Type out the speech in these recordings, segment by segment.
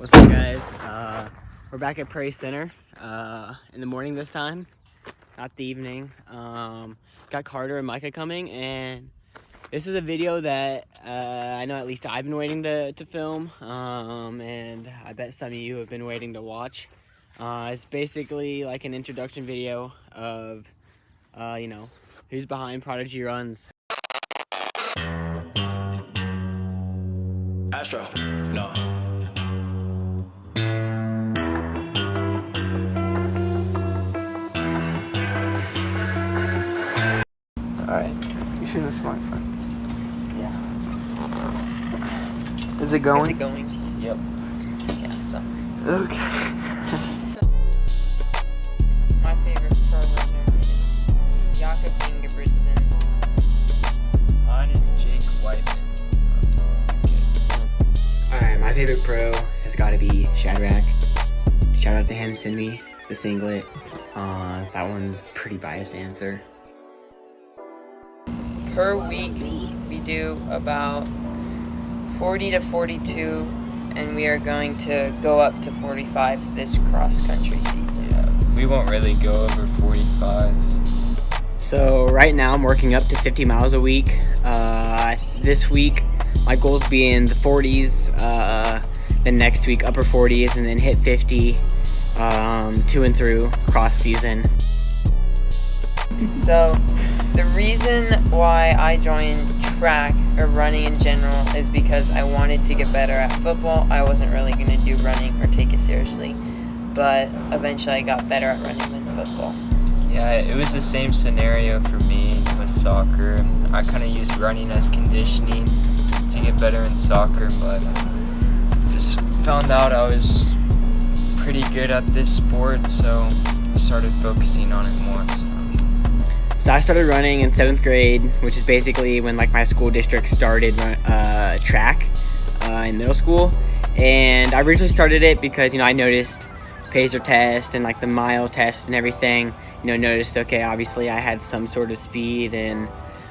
What's up, guys? We're back at Prairie Center in the morning this time, not the evening. Got Carter and Micah coming, and this is a video that I know at least I've been waiting to film, and I bet some of you have been waiting to watch. It's basically like an introduction video of, who's behind Prodigy Runs. Astro, no. Alright, you should have a smartphone. Yeah. Is it going? Is it going? Yep. Yeah, so. Okay. My favorite pro runner is Jakob Ingebrigtsen. Mine is Jake Whiteman. Alright, my favorite pro has got to be Shadrach. Shout out to him, send me the singlet. That one's a pretty biased answer. Per week, we do about 40 to 42, and we are going to go up to 45 this cross-country season. Yeah, we won't really go over 45. So right now I'm working up to 50 miles a week. This week my goals be in the 40s, then next week upper 40s, and then hit 50 to and through cross season. So the reason why I joined track or running in general is because I wanted to get better at football. I wasn't really going to do running or take it seriously, but eventually I got better at running than football. Yeah, it was the same scenario for me with soccer. I kind of used running as conditioning to get better in soccer, but just found out I was pretty good at this sport, so I started focusing on it more. So I started running in 7th grade, which is basically when like my school district started track in middle school. And I originally started it because, I noticed Pacer test and like the mile test and everything, noticed, okay, obviously I had some sort of speed. And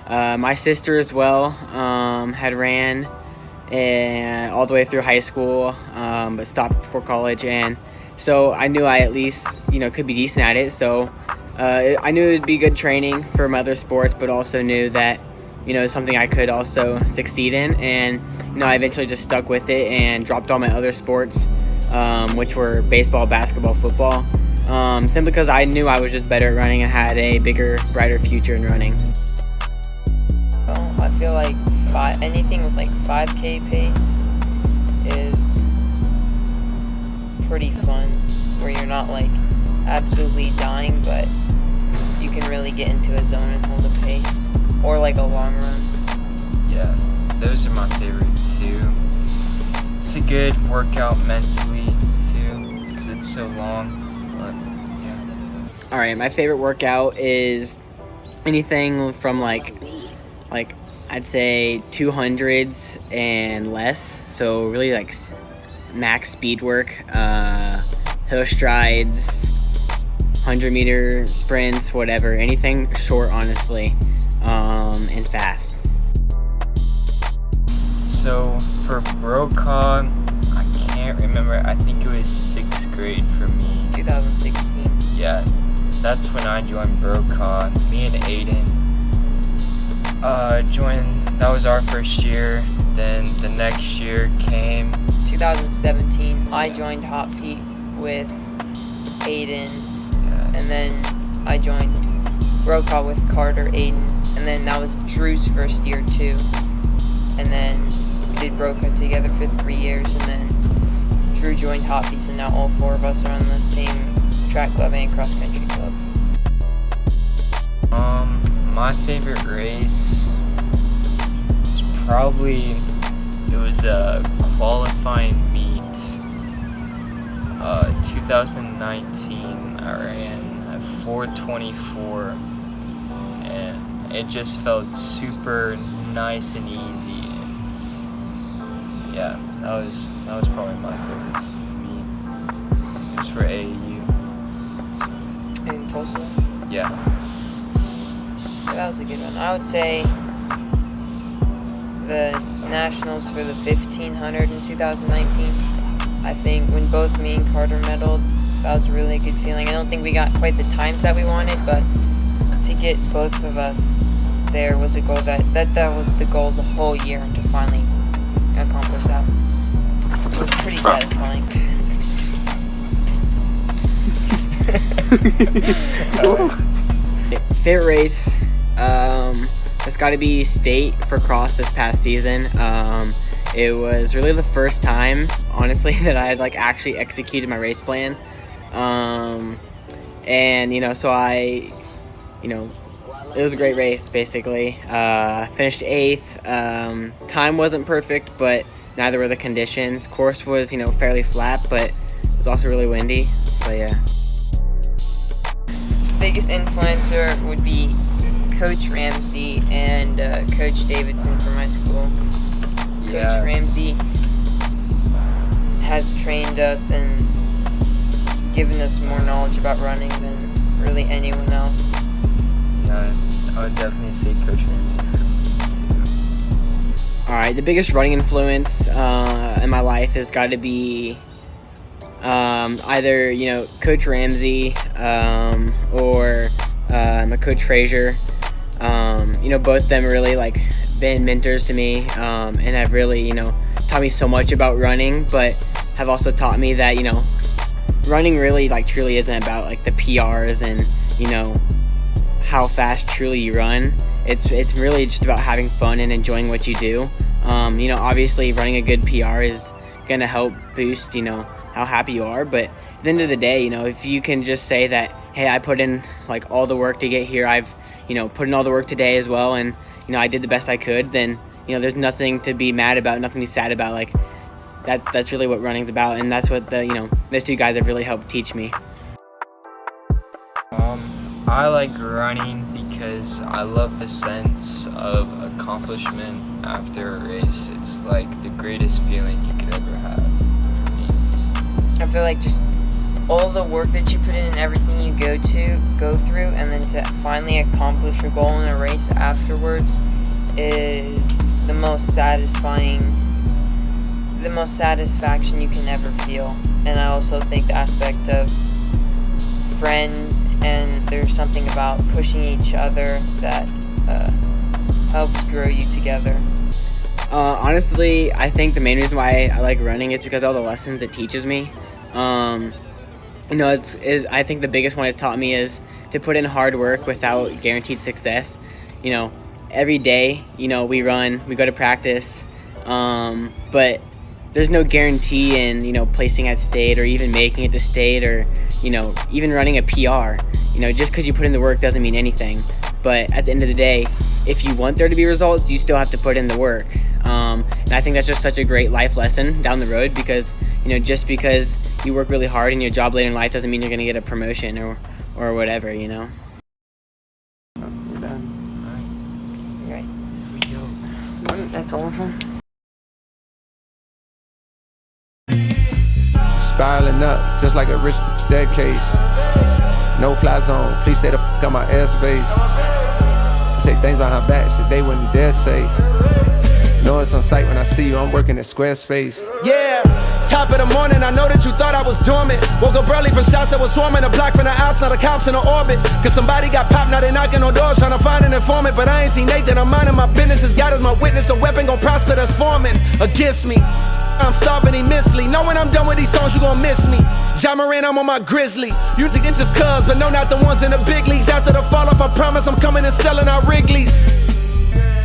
my sister as well had ran and all the way through high school, but stopped before college. And so I knew I at least, could be decent at it. So I knew it would be good training for my other sports, but also knew that, something I could also succeed in. And, I eventually just stuck with it and dropped all my other sports, which were baseball, basketball, football, simply because I knew I was just better at running and had a bigger, brighter future in running. Well, I feel like anything with like 5K pace is pretty fun, where you're not like absolutely dying, but you can really get into a zone and hold a pace, or like a long run. Yeah, those are my favorite too. It's a good workout mentally too, because it's so long, but yeah. Alright, my favorite workout is anything from like I'd say 200s and less, so really like max speed work, hill strides, 100-meter sprints, whatever, anything short, honestly, and fast. So for Brokaw, I can't remember. I think it was 6th grade for me. 2016. Yeah, that's when I joined Brokaw. Me and Aiden joined. That was our first year. Then the next year came 2017. I joined Hot Feet with Aiden, and then I joined Brokaw with Carter, Aiden, and then that was Drew's first year too. And then we did Brokaw together for 3 years, and then Drew joined Hot Feet, and now all 4 of us are on the same track club and cross country club. My favorite race was probably, it was a qualifying meet, 2019. I ran at 4:24, and it just felt super nice and easy. And yeah, that was probably my favorite meet. It was for AAU. In Tulsa? Yeah. That was a good one. I would say the nationals for the 1500 in 2019. I think when both me and Carter medaled, that was a really good feeling. I don't think we got quite the times that we wanted, but to get both of us there was a goal that was the goal the whole year, and to finally accomplish that was pretty satisfying. Favorite race, it's got to be state for cross this past season. It was really the first time, honestly, that I had like actually executed my race plan. And so I, it was a great race basically. Finished 8th. Time wasn't perfect, but neither were the conditions. Course was, fairly flat, but it was also really windy. But yeah. Biggest influencer would be Coach Ramsey and Coach Davidson from my school. Yeah. Coach Ramsey has trained us and given us more knowledge about running than really anyone else. Yeah, I would definitely say Coach Ramsey too. Alright, the biggest running influence in my life has got to be either Coach Ramsey or my Coach Frazier. Both of them really like been mentors to me and have really taught me so much about running, but have also taught me that running really like truly isn't about like the PRs and how fast truly you run. It's really just about having fun and enjoying what you do. Obviously running a good PR is gonna help boost how happy you are, but at the end of the day, if you can just say that, hey, I put in like all the work to get here, I've put in all the work today as well, and I did the best I could, then there's nothing to be mad about, nothing to be sad about. Like that's really what running's about, and that's what those two guys have really helped teach me. I like running because I love the sense of accomplishment after a race. It's like the greatest feeling you could ever have for me. I feel like just all the work that you put in and everything you go through, and then to finally accomplish your goal in a race afterwards is the most satisfaction you can ever feel. And I also think the aspect of friends, and there's something about pushing each other that helps grow you together. Honestly, I think the main reason why I like running is because of all the lessons it teaches me. I think the biggest one it's taught me is to put in hard work without guaranteed success. Every day, we run, we go to practice, but there's no guarantee in, placing at state or even making it to state or, even running a PR. Just because you put in the work doesn't mean anything. But at the end of the day, if you want there to be results, you still have to put in the work. And I think that's just such a great life lesson down the road because, just because you work really hard in your job later in life doesn't mean you're going to get a promotion or whatever, Right. That's all of them. Spiraling up, just like a rich staircase. No fly zone, please stay the f*** out my airspace. Say things behind her back, shit they wouldn't dare say. Know it's on sight when I see you, I'm working at Squarespace. Yeah, top of the morning, I know that you thought I was dormant. Woke up early from shots that was swarming. A block from the Alps, now the cops in the orbit. Cause somebody got popped, now they knocking on doors trying to find an informant. But I ain't seen Nathan, I'm minding my business. As God is my witness, the weapon gon' prosper that's forming against me. I'm starving immensely. Know when I'm done with these songs, you gon' miss me. John Moran, I'm on my grizzly. Music ain't just cuz, but no, not the ones in the big leagues. After the fall off, I promise I'm coming and selling out Wrigley's.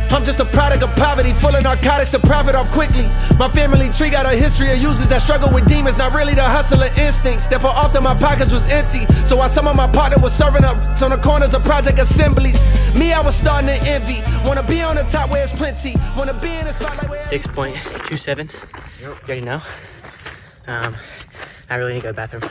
I'm just a product of poverty, full of narcotics to profit off quickly. My family tree got a history of users that struggle with demons, not really the hustler instincts. Therefore often my pockets was empty, so while some of my partner was serving up on the corners of project assemblies, me, I was starting to envy. Wanna be on the top where it's plenty. Wanna be in the spotlight where 6.27. You already know. I really need to go to the bathroom.